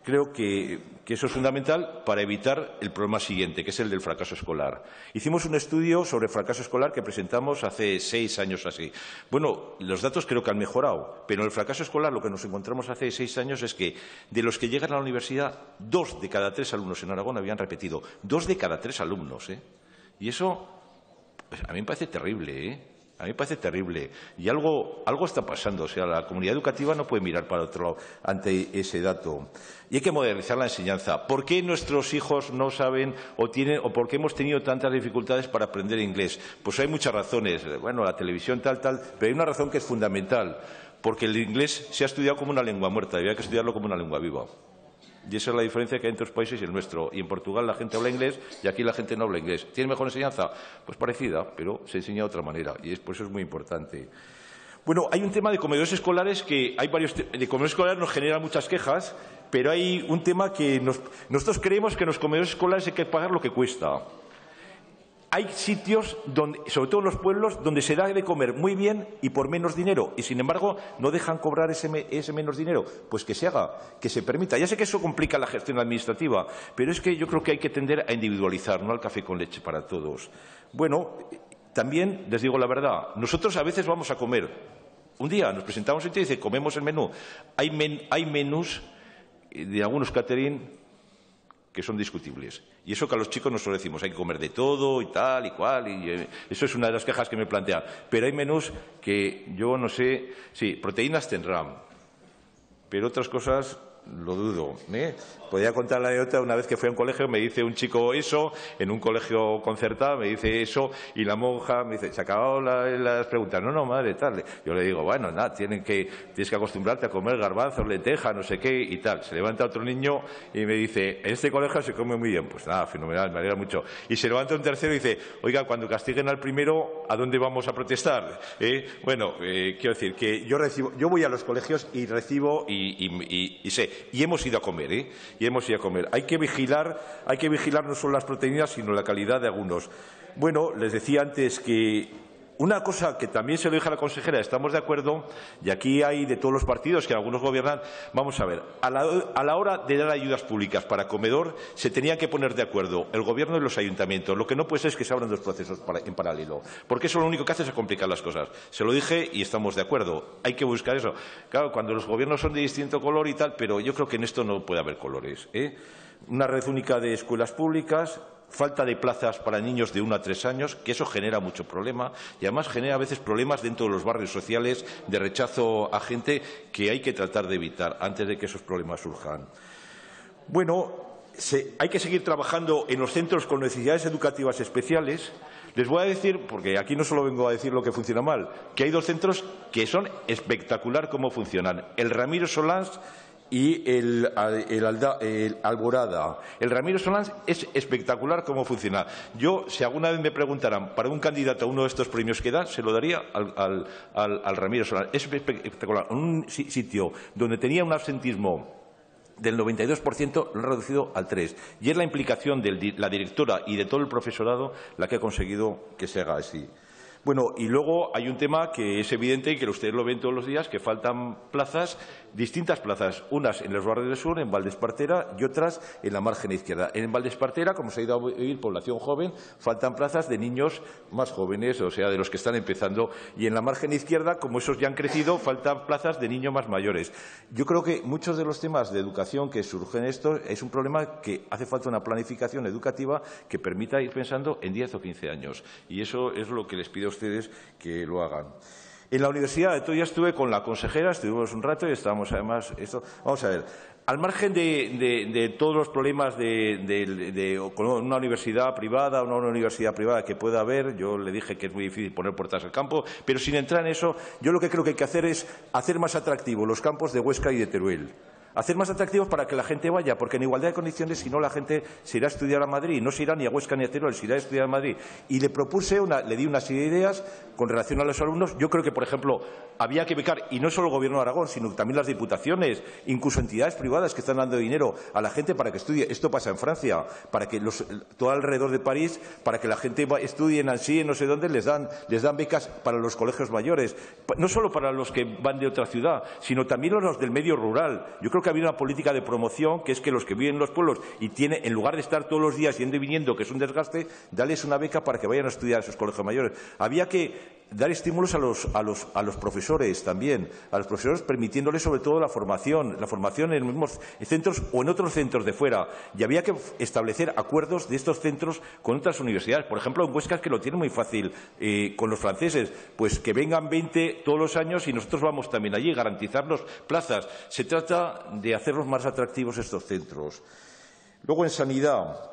Creo que eso es fundamental para evitar el problema siguiente, que es el del fracaso escolar. Hicimos un estudio sobre fracaso escolar que presentamos hace 6 años así. Bueno, los datos creo que han mejorado, pero en el fracaso escolar lo que nos encontramos hace 6 años es que de los que llegan a la universidad, 2 de cada 3 alumnos en Aragón habían repetido. 2 de cada 3 alumnos, Y eso, pues, a mí me parece terrible, A mí me parece terrible. Y algo está pasando. O sea, la comunidad educativa no puede mirar para otro lado ante ese dato. Y hay que modernizar la enseñanza. ¿Por qué nuestros hijos no saben o por qué hemos tenido tantas dificultades para aprender inglés? Pues hay muchas razones. Bueno, la televisión tal, pero hay una razón que es fundamental. Porque el inglés se ha estudiado como una lengua muerta y había que estudiarlo como una lengua viva. Y esa es la diferencia que hay entre otros países y el nuestro. Y en Portugal la gente habla inglés y aquí la gente no habla inglés. ¿Tiene mejor enseñanza? Pues parecida, pero se enseña de otra manera. Y por eso es muy importante. Bueno, hay un tema de comedores escolares que hay varios de comedores escolares nos generan muchas quejas, pero hay un tema que nosotros creemos que en los comedores escolares hay que pagar lo que cuesta. Hay sitios, sobre todo en los pueblos, donde se da de comer muy bien y por menos dinero. Y, sin embargo, no dejan cobrar ese menos dinero. Pues que se haga, que se permita. Ya sé que eso complica la gestión administrativa, pero es que yo creo que hay que tender a individualizar, no al café con leche para todos. Bueno, también les digo la verdad. Nosotros a veces vamos a comer. Un día nos presentamos y dice, comemos el menú. Hay menús de algunos catering que son discutibles. Y eso que a los chicos nosotros decimos, hay que comer de todo y tal y cual, y eso es una de las quejas que me plantean. Pero hay menús que yo no sé, sí, proteínas tendrán, pero otras cosas lo dudo. Podría contar la anécdota, una vez que fui a un colegio, me dice un chico eso, en un colegio concertado, me dice eso, y la monja me dice, se acabaron las preguntas. No, madre, tal. Yo le digo, bueno, nada, tienes que acostumbrarte a comer garbanzos, lentejas, no sé qué, y tal. Se levanta otro niño y me dice, en este colegio se come muy bien. Pues nada, fenomenal, me alegra mucho. Y se levanta un tercero y dice, oiga, cuando castiguen al primero, ¿a dónde vamos a protestar? Bueno, quiero decir que yo voy a los colegios y recibo y sé. Y hemos ido a comer, Y hemos ido a comer. Hay que vigilar no solo las proteínas, sino la calidad de algunos. Bueno, les decía antes que una cosa que también se lo dije a la consejera, estamos de acuerdo, y aquí hay de todos los partidos que algunos gobiernan, vamos a ver, a la hora de dar ayudas públicas para comedor se tenían que poner de acuerdo el Gobierno y los ayuntamientos. Lo que no puede ser es que se abran dos procesos en paralelo, porque eso lo único que hace es complicar las cosas. Se lo dije y estamos de acuerdo, hay que buscar eso. Claro, cuando los gobiernos son de distinto color y tal, pero yo creo que en esto no puede haber colores. Una red única de escuelas públicas, falta de plazas para niños de 1 a 3 años, que eso genera mucho problema y además genera a veces problemas dentro de los barrios sociales de rechazo a gente que hay que tratar de evitar antes de que esos problemas surjan. Bueno, hay que seguir trabajando en los centros con necesidades educativas especiales. Les voy a decir, porque aquí no solo vengo a decir lo que funciona mal, que hay 2 centros que son espectacular cómo funcionan. El Ramiro Solans y el Alborada. El Ramiro Solans es espectacular cómo funciona. Yo, si alguna vez me preguntaran para un candidato a uno de estos premios que da, se lo daría al Ramiro Solans. Es espectacular. Un sitio donde tenía un absentismo del 92%, lo ha reducido al 3%. Y es la implicación de la directora y de todo el profesorado la que ha conseguido que se haga así. Bueno, y luego hay un tema que es evidente y que ustedes lo ven todos los días, que faltan plazas, distintas plazas, unas en los barrios del sur, en Valdespartera, y otras en la margen izquierda. En Valdespartera, como se ha ido a oír, población joven, faltan plazas de niños más jóvenes, o sea, de los que están empezando. Y en la margen izquierda, como esos ya han crecido, faltan plazas de niños más mayores. Yo creo que muchos de los temas de educación que surgen esto es un problema que hace falta una planificación educativa que permita ir pensando en 10 o 15 años. Y eso es lo que les pido a ustedes que lo hagan. En la universidad, yo ya estuve con la consejera, estuvimos un rato y estábamos además vamos a ver, al margen de todos los problemas con una universidad privada, una universidad privada que pueda haber, yo le dije que es muy difícil poner puertas al campo, pero sin entrar en eso, yo lo que creo que hay que hacer es hacer más atractivos los campos de Huesca y de Teruel. Hacer más atractivos para que la gente vaya, porque en igualdad de condiciones, si no, la gente se irá a estudiar a Madrid, no se irá ni a Huesca ni a Teruel, se irá a estudiar a Madrid. Y le di una serie de ideas con relación a los alumnos. Yo creo que, por ejemplo, había que becar, y no solo el Gobierno de Aragón, sino también las diputaciones, incluso entidades privadas que están dando dinero a la gente para que estudie. Esto pasa en Francia, para que todo alrededor de París, para que la gente estudie en Nancy, en no sé dónde, les dan becas para los colegios mayores, no solo para los que van de otra ciudad, sino también los del medio rural. Yo creo que había una política de promoción, que es que los que viven en los pueblos y en lugar de estar todos los días yendo y viniendo, que es un desgaste, darles una beca para que vayan a estudiar a esos colegios mayores. Había que dar estímulos a los profesores también, a los profesores permitiéndoles sobre todo la formación en los mismos centros o en otros centros de fuera. Y había que establecer acuerdos de estos centros con otras universidades. Por ejemplo, en Huesca, que lo tiene muy fácil con los franceses, pues que vengan 20 todos los años y nosotros vamos también allí, garantizarnos plazas. Se trata de hacerlos más atractivos estos centros. Luego, en sanidad.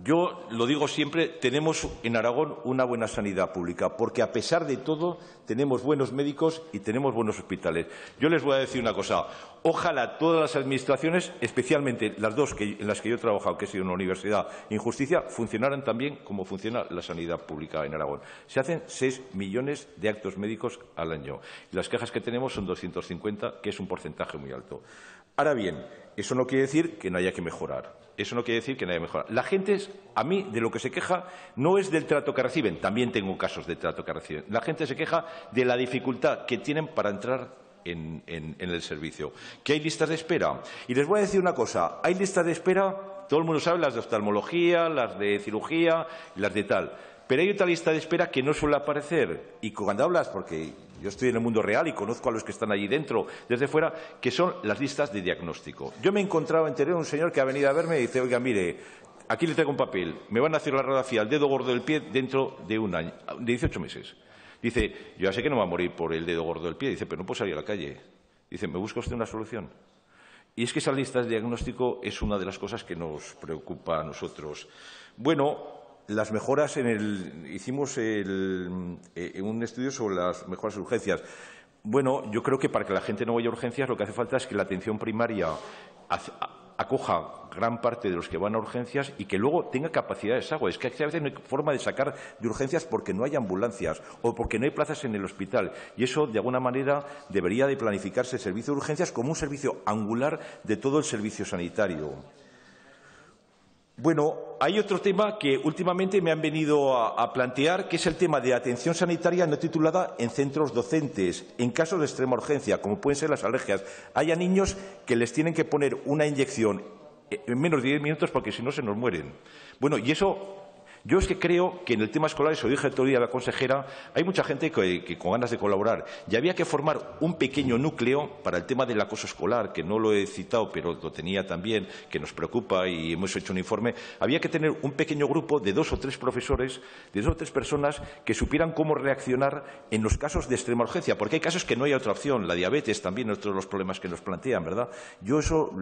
Yo lo digo siempre, tenemos en Aragón una buena sanidad pública, porque a pesar de todo tenemos buenos médicos y tenemos buenos hospitales. Yo les voy a decir una cosa, ojalá todas las administraciones, especialmente las dos en las que yo he trabajado, que he sido en la universidad y en justicia, funcionaran también como funciona la sanidad pública en Aragón. Se hacen 6 millones de actos médicos al año y las quejas que tenemos son 250, que es un porcentaje muy alto. Ahora bien, eso no quiere decir que no haya que mejorar. Eso no quiere decir que no haya que mejorar. La gente, a mí, de lo que se queja, no es del trato que reciben. También tengo casos de trato que reciben. La gente se queja de la dificultad que tienen para entrar en el servicio. Que hay listas de espera. Y les voy a decir una cosa. Hay listas de espera, todo el mundo sabe, las de oftalmología, las de cirugía, las de tal. Pero hay otra lista de espera que no suele aparecer. Y cuando hablas, porque yo estoy en el mundo real y conozco a los que están allí dentro, desde fuera, que son las listas de diagnóstico. Yo me he encontrado en Teruel un señor que ha venido a verme y dice, oiga, mire, aquí le traigo un papel, me van a hacer la radiografía al dedo gordo del pie dentro de un año, de 18 meses. Dice, yo ya sé que no va a morir por el dedo gordo del pie. Dice, pero no puedo salir a la calle. Dice, ¿me busca usted una solución? Y es que esa lista de diagnóstico es una de las cosas que nos preocupa a nosotros. Bueno, las mejoras hicimos un estudio sobre las mejoras de urgencias. Bueno, yo creo que para que la gente no vaya a urgencias lo que hace falta es que la atención primaria acoja gran parte de los que van a urgencias y que luego tenga capacidad de desagüe. Es que a veces no hay forma de sacar de urgencias porque no hay ambulancias o porque no hay plazas en el hospital. Y eso, de alguna manera, debería de planificarse el servicio de urgencias como un servicio angular de todo el servicio sanitario. Bueno, hay otro tema que últimamente me han venido a plantear, que es el tema de atención sanitaria no titulada en centros docentes, en casos de extrema urgencia, como pueden ser las alergias. Hay a niños que les tienen que poner una inyección en menos de 10 minutos porque si no se nos mueren. Bueno, y eso, yo es que creo que en el tema escolar, eso dije el otro día a la consejera, hay mucha gente que con ganas de colaborar. Y había que formar un pequeño núcleo para el tema del acoso escolar, que no lo he citado, pero lo tenía también, que nos preocupa y hemos hecho un informe. Había que tener un pequeño grupo de 2 o 3 profesores, de 2 o 3 personas que supieran cómo reaccionar en los casos de extrema urgencia, porque hay casos que no hay otra opción. La diabetes también es otro de los problemas que nos plantean, ¿verdad? Yo eso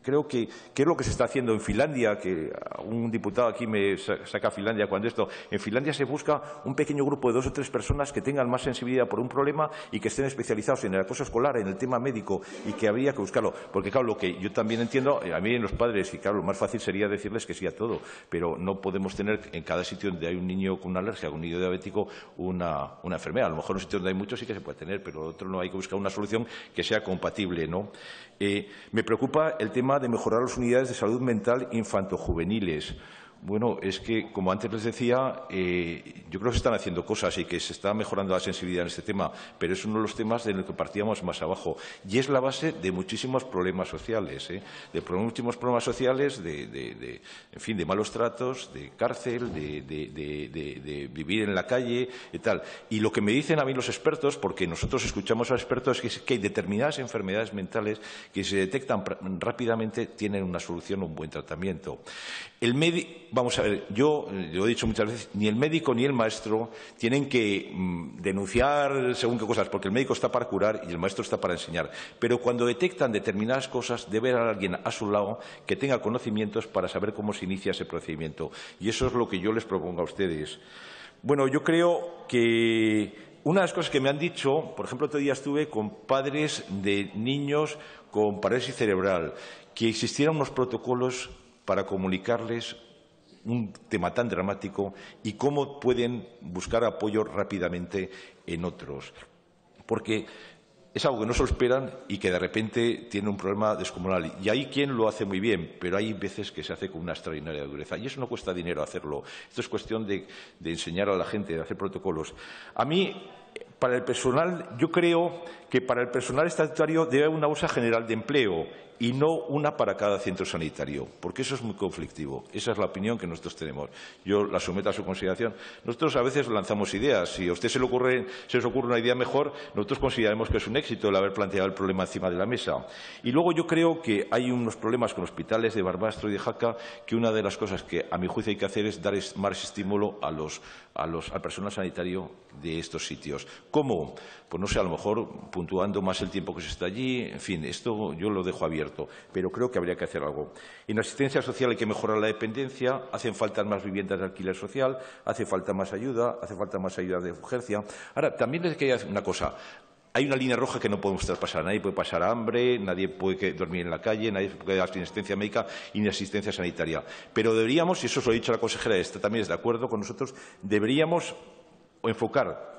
creo que es lo que se está haciendo en Finlandia, que un diputado aquí me saca Finlandia cuando esto. En Finlandia se busca un pequeño grupo de 2 o 3 personas que tengan más sensibilidad por un problema y que estén especializados en el acoso escolar, en el tema médico, y que habría que buscarlo. Porque, claro, lo que yo también entiendo, a mí en los padres, y claro, lo más fácil sería decirles que sí a todo, pero no podemos tener en cada sitio donde hay un niño con una alergia, un niño diabético, una enfermedad. A lo mejor en un sitio donde hay muchos sí que se puede tener, pero en otro no, hay que buscar una solución que sea compatible, ¿no? Me preocupa el tema de mejorar las unidades de salud mental infantojuveniles. Bueno, es que, como antes les decía, yo creo que se están haciendo cosas y que se está mejorando la sensibilidad en este tema, pero es uno de los temas de los que partíamos más abajo. Y es la base de muchísimos problemas sociales, de muchísimos problemas sociales, en fin, de malos tratos, de cárcel, de vivir en la calle y tal. Y lo que me dicen a mí los expertos, porque nosotros escuchamos a los expertos, es que hay determinadas enfermedades mentales que si se detectan rápidamente tienen una solución o un buen tratamiento. Vamos a ver, yo lo he dicho muchas veces, ni el médico ni el maestro tienen que denunciar según qué cosas, porque el médico está para curar y el maestro está para enseñar. Pero cuando detectan determinadas cosas, debe haber alguien a su lado que tenga conocimientos para saber cómo se inicia ese procedimiento. Y eso es lo que yo les propongo a ustedes. Bueno, yo creo que una de las cosas que me han dicho, por ejemplo, otro día estuve con padres de niños con parálisis cerebral, que existieran unos protocolos para comunicarles un tema tan dramático y cómo pueden buscar apoyo rápidamente en otros. Porque es algo que no se lo esperan y que de repente tiene un problema descomunal. Y hay quien lo hace muy bien, pero hay veces que se hace con una extraordinaria dureza. Y eso no cuesta dinero hacerlo. Esto es cuestión de enseñar a la gente, de hacer protocolos. A mí, para el personal, yo creo que para el personal estatutario debe haber una bolsa general de empleo y no una para cada centro sanitario, porque eso es muy conflictivo. Esa es la opinión que nosotros tenemos. Yo la someto a su consideración. Nosotros a veces lanzamos ideas. Si a usted se les ocurre una idea mejor, nosotros consideramos que es un éxito el haber planteado el problema encima de la mesa. Y luego yo creo que hay unos problemas con hospitales de Barbastro y de Jaca, que una de las cosas que a mi juicio hay que hacer es dar más estímulo al personal sanitario de estos sitios. ¿Cómo? Pues no sé, a lo mejor puntuando más el tiempo que se está allí. En fin, esto yo lo dejo abierto, pero creo que habría que hacer algo. En asistencia social hay que mejorar la dependencia, hacen falta más viviendas de alquiler social, hace falta más ayuda de urgencia. Ahora, también les quería decir una cosa. Hay una línea roja que no podemos traspasar. Nadie puede pasar hambre, nadie puede dormir en la calle, nadie puede dar asistencia médica y ni asistencia sanitaria. Pero deberíamos, y eso se lo ha dicho la consejera, esta también es de acuerdo con nosotros, deberíamos enfocar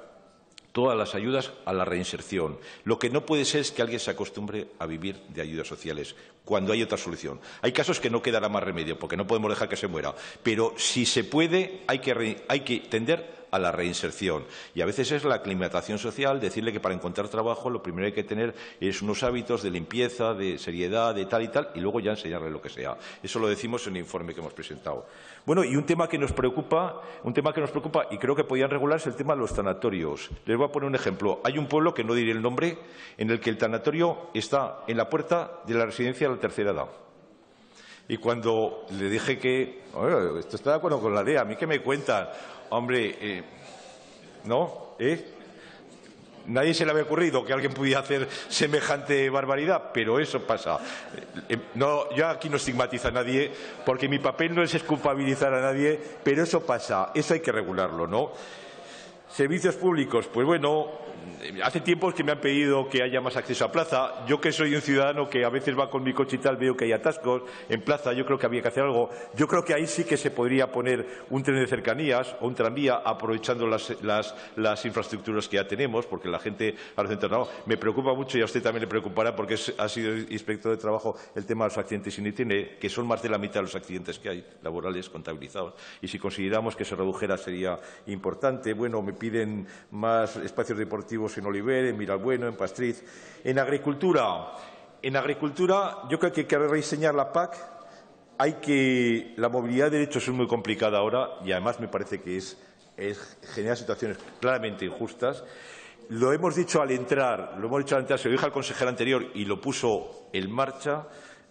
todas las ayudas a la reinserción. Lo que no puede ser es que alguien se acostumbre a vivir de ayudas sociales. cuando hay otra solución. Hay casos que no quedará más remedio, porque no podemos dejar que se muera. Pero si se puede, hay que tender a la reinserción. Y a veces es la aclimatación social, decirle que para encontrar trabajo lo primero que hay que tener es unos hábitos de limpieza, de seriedad, de tal y luego ya enseñarle lo que sea. Eso lo decimos en el informe que hemos presentado. Bueno, y un tema que nos preocupa y creo que podían regular es el tema de los tanatorios. Les voy a poner un ejemplo. Hay un pueblo, que no diré el nombre, en el que el tanatorio está en la puerta de la residencia de la tercera edad. Y cuando le dije que, esto está de acuerdo con la ley, ¿a mí qué me cuentan? Hombre, ¿no? Nadie se le había ocurrido que alguien pudiera hacer semejante barbaridad, pero eso pasa. No, yo aquí no estigmatizo a nadie, porque mi papel no es culpabilizar a nadie, pero eso pasa, eso hay que regularlo, ¿no? Servicios públicos, pues bueno, hace tiempo que me han pedido que haya más acceso a plaza. Yo, que soy un ciudadano que a veces va con mi coche y tal, veo que hay atascos en plaza. Yo creo que había que hacer algo. Yo creo que ahí sí que se podría poner un tren de cercanías o un tranvía, aprovechando las infraestructuras que ya tenemos, porque la gente a los centros de trabajo. Me preocupa mucho, y a usted también le preocupará, porque ha sido inspector de trabajo, el tema de los accidentes sin ITN, que son más de la mitad de los accidentes que hay laborales contabilizados. Y si consideramos que se redujera sería importante. Bueno, me piden más espacios deportivos en Oliver, en Miralbueno, en Pastriz. En agricultura, yo creo que hay que rediseñar la PAC. La movilidad de derechos es muy complicada ahora y además me parece que genera situaciones claramente injustas. Lo hemos dicho al entrar, se lo dije al consejero anterior y lo puso en marcha.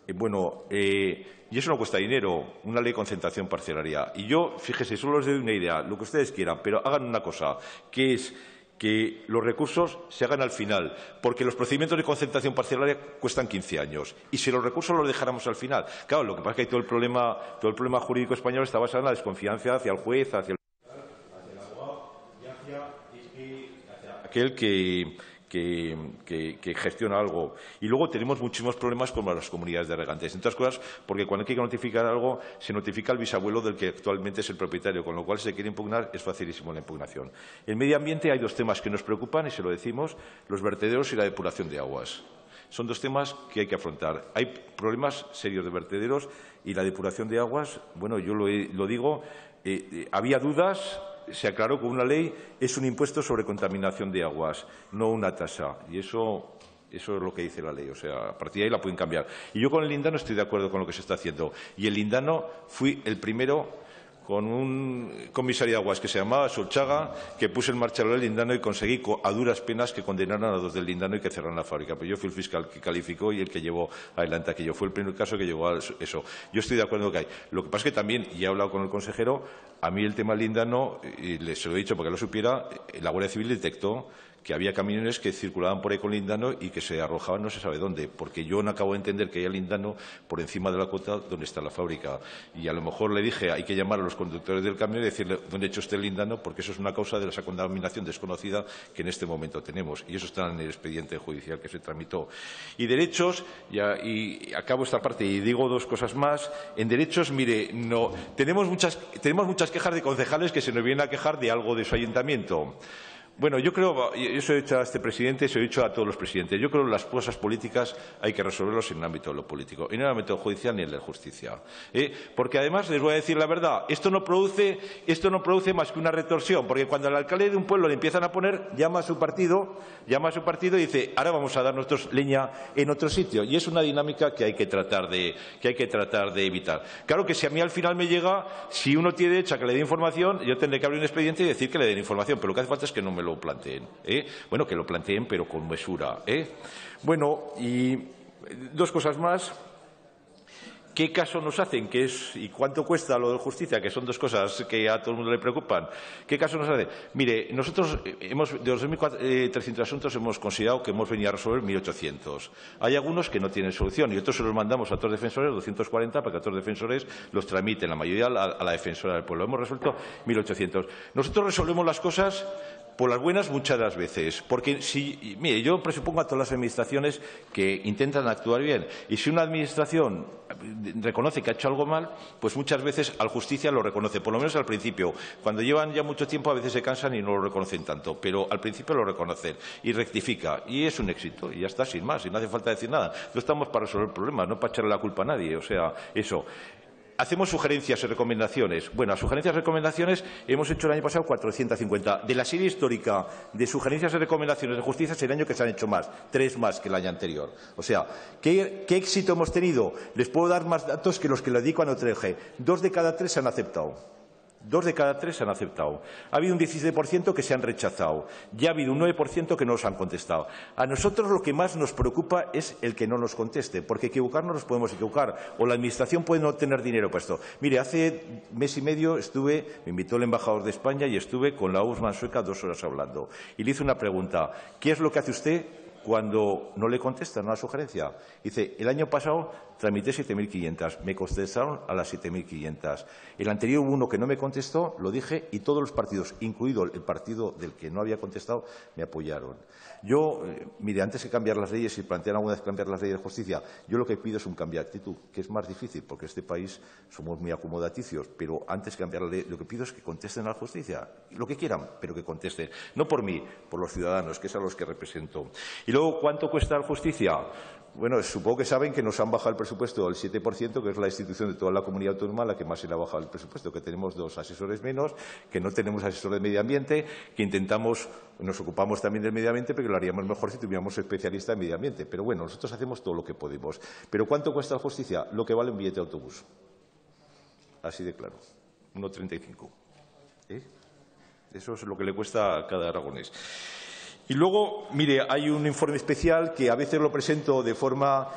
Y eso no cuesta dinero, una ley de concentración parcelaria. Y yo, fíjese, solo les doy una idea, lo que ustedes quieran, pero hagan una cosa, que es que los recursos se hagan al final, porque los procedimientos de concentración parcelaria cuestan 15 años. Y si los recursos los dejáramos al final, claro, lo que pasa es que hay todo el problema jurídico español está basado en la desconfianza hacia el juez, hacia el abogado y hacia aquel que gestiona algo. Y luego tenemos muchísimos problemas con las comunidades de regantes. Entre otras cosas, porque cuando hay que notificar algo, se notifica al bisabuelo del que actualmente es el propietario, con lo cual, si se quiere impugnar, es facilísimo la impugnación. En medio ambiente hay dos temas que nos preocupan, y se lo decimos, los vertederos y la depuración de aguas. Son dos temas que hay que afrontar. Hay problemas serios de vertederos y la depuración de aguas. Bueno, yo lo digo, había dudas. Se aclaró con una ley, es un impuesto sobre contaminación de aguas, no una tasa. Y eso es lo que dice la ley. O sea, a partir de ahí la pueden cambiar. Y yo con el lindano estoy de acuerdo con lo que se está haciendo. Y el lindano fui el primero, con un comisario de aguas que se llamaba Solchaga, que puse en marcha el lindano y conseguí a duras penas que condenaran a dos del lindano y que cerraran la fábrica. Pero yo fui el fiscal que calificó y el que llevó adelante aquello. Fue el primer caso que llegó a eso. Yo estoy de acuerdo con lo que hay. Lo que pasa es que también, y he hablado con el consejero, a mí el tema del lindano, se lo he dicho para que lo supiera, la Guardia Civil detectó que había camiones que circulaban por ahí con lindano y que se arrojaban no se sabe dónde, porque yo no acabo de entender que haya lindano por encima de la cota donde está la fábrica. Y a lo mejor le dije, hay que llamar a los conductores del camión y decirle dónde ha hecho usted el lindano, porque eso es una causa de esa contaminación desconocida que en este momento tenemos. Y eso está en el expediente judicial que se tramitó. Y derechos, y acabo esta parte y digo dos cosas más. En derechos, mire, tenemos muchas quejas de concejales que se nos vienen a quejar de algo de su ayuntamiento. Bueno, yo creo, y eso he dicho a este presidente, se lo he dicho a todos los presidentes, yo creo que las cosas políticas hay que resolverlas en el ámbito de lo político, y no en el ámbito judicial ni en el de justicia. Porque además, les voy a decir la verdad, esto no produce más que una retorsión, porque cuando al alcalde de un pueblo le empiezan a poner, llama a su partido y dice, ahora vamos a dar nosotros leña en otro sitio, y es una dinámica que hay que tratar de evitar. Claro que si a mí al final me llega, si uno tiene derecho a que le dé información, yo tendré que abrir un expediente y decir que le den información, pero lo que hace falta es que no me lo planteen. Bueno, que lo planteen, pero con mesura. Bueno, y dos cosas más. ¿Qué caso nos hacen? ¿Y cuánto cuesta lo de justicia? Que son dos cosas que a todo el mundo le preocupan. ¿Qué caso nos hacen? Mire, nosotros de los 2.300 asuntos hemos considerado que hemos venido a resolver 1.800. Hay algunos que no tienen solución y otros se los mandamos a otros defensores, 240, para que otros defensores los tramiten, la mayoría a la defensora del pueblo. Hemos resuelto 1.800. Nosotros resolvemos las cosas por las buenas muchas de las veces, porque mire, yo presupongo a todas las administraciones que intentan actuar bien, y si una administración reconoce que ha hecho algo mal, pues muchas veces al justicia lo reconoce, por lo menos al principio. Cuando llevan ya mucho tiempo a veces se cansan y no lo reconocen tanto, pero al principio lo reconocen y rectifica. Y es un éxito, y ya está, sin más, y no hace falta decir nada. No estamos para resolver problemas, no para echarle la culpa a nadie, o sea, eso. Hacemos sugerencias y recomendaciones. Bueno, a sugerencias y recomendaciones hemos hecho el año pasado 450. De la serie histórica de sugerencias y recomendaciones de justicia es el año que se han hecho más, 3 más que el año anterior. O sea, ¿qué éxito hemos tenido? Les puedo dar más datos que los que le di cuando traje. 2 de cada 3 se han aceptado. 2 de cada 3 se han aceptado. Ha habido un 17% que se han rechazado. Ya ha habido un 9% que no nos han contestado. A nosotros lo que más nos preocupa es el que no nos conteste, porque equivocarnos nos podemos equivocar, o la Administración puede no tener dinero para esto. Mire, hace mes y medio me invitó el embajador de España y estuve con la Ombudsman sueca 2 horas hablando. Y le hice una pregunta: ¿qué es lo que hace usted cuando no le contestan a una sugerencia? Dice, el año pasado tramité 7.500, me contestaron a las 7.500. El anterior hubo uno que no me contestó, lo dije, y todos los partidos, incluido el partido del que no había contestado, me apoyaron. Yo, mire, antes de cambiar las leyes, si plantean alguna vez cambiar las leyes de justicia, yo lo que pido es un cambio de actitud, que es más difícil, porque en este país somos muy acomodaticios, pero antes de cambiar la ley, lo que pido es que contesten a la justicia, lo que quieran, pero que contesten. No por mí, por los ciudadanos, que es a los que represento. Y luego, ¿cuánto cuesta la justicia? Bueno, supongo que saben que nos han bajado el presupuesto al 7%, que es la institución de toda la comunidad autónoma a la que más se le ha bajado el presupuesto, que tenemos 2 asesores menos, que no tenemos asesor de medio ambiente, que nos ocupamos también del medio ambiente, pero lo haríamos mejor si tuviéramos especialista en medio ambiente. Pero bueno, nosotros hacemos todo lo que podemos. ¿Pero cuánto cuesta la justicia? Lo que vale un billete de autobús. Así de claro. 1,35. Eso es lo que le cuesta a cada aragonés. Y luego, mire, hay un informe especial que a veces lo presento de forma,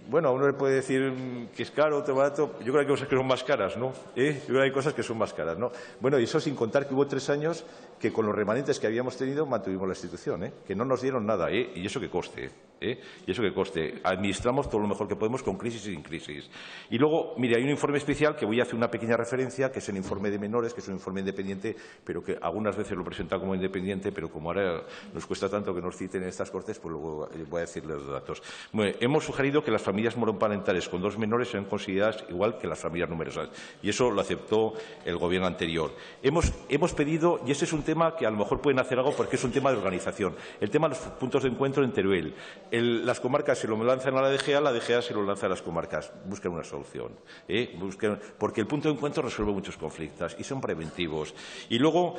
bueno, a uno le puede decir que es caro, otro barato. Yo creo que hay cosas que son más caras, ¿no? Yo creo que hay cosas que son más caras, ¿no? Bueno, y eso sin contar que hubo 3 años que con los remanentes que habíamos tenido mantuvimos la institución, que no nos dieron nada, y eso que coste, y eso que coste. Administramos todo lo mejor que podemos con crisis y sin crisis. Y luego, mire, hay un informe especial que voy a hacer una pequeña referencia, que es el informe de menores, que es un informe independiente, pero que algunas veces lo presenta como independiente, pero como ahora nos cuesta tanto que nos citen en estas cortes, pues luego voy a decirles los datos. Bueno, hemos sugerido que las familias monoparentales con 2 menores sean consideradas igual que las familias numerosas, y eso lo aceptó el Gobierno anterior. Hemos pedido, y ese es un tema que a lo mejor pueden hacer algo porque es un tema de organización, el tema de los puntos de encuentro en Teruel. Las comarcas se lo lanzan a la DGA se lo lanza a las comarcas. Busquen una solución, porque el punto de encuentro resuelve muchos conflictos y son preventivos. Y luego,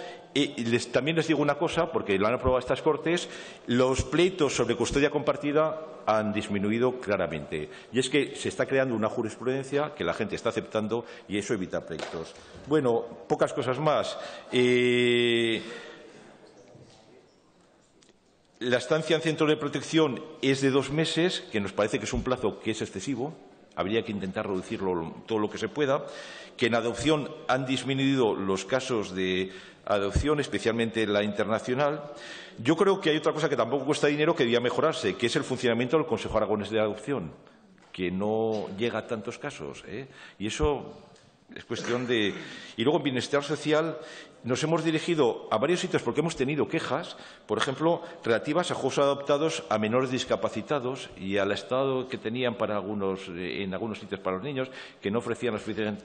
también les digo una cosa, porque lo han aprobado estas Cortes, los pleitos sobre custodia compartida han disminuido claramente. Y es que se está creando una jurisprudencia que la gente está aceptando y eso evita pleitos. Bueno, pocas cosas más. La estancia en centro de protección es de 2 meses, que nos parece que es un plazo que es excesivo. Habría que intentar reducirlo todo lo que se pueda. Que en adopción han disminuido los casos de adopción, especialmente la internacional. Yo creo que hay otra cosa que tampoco cuesta dinero que debía mejorarse, que es el funcionamiento del Consejo Aragonés de Adopción, que no llega a tantos casos. Y eso es cuestión de... Y luego en bienestar social nos hemos dirigido a varios sitios porque hemos tenido quejas, por ejemplo, relativas a juegos adoptados a menores discapacitados y al estado que tenían en algunos sitios para los niños, que no ofrecían las suficientes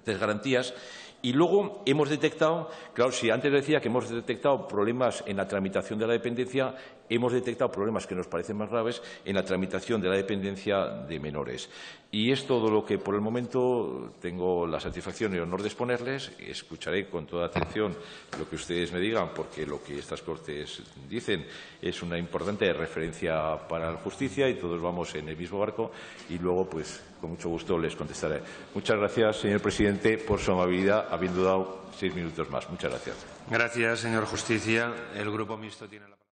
garantías. Y luego hemos detectado, claro, si antes decía que hemos detectado problemas en la tramitación de la dependencia, hemos detectado problemas que nos parecen más graves en la tramitación de la dependencia de menores. Y es todo lo que por el momento tengo la satisfacción y el honor de exponerles. Escucharé con toda atención lo que ustedes me digan, porque lo que estas Cortes dicen es una importante referencia para la justicia y todos vamos en el mismo barco. Y luego, pues, con mucho gusto les contestaré. Muchas gracias, señor presidente, por su amabilidad, habiendo dado 6 minutos más. Muchas gracias. Gracias, señor Justicia. El Grupo Mixto tiene la palabra.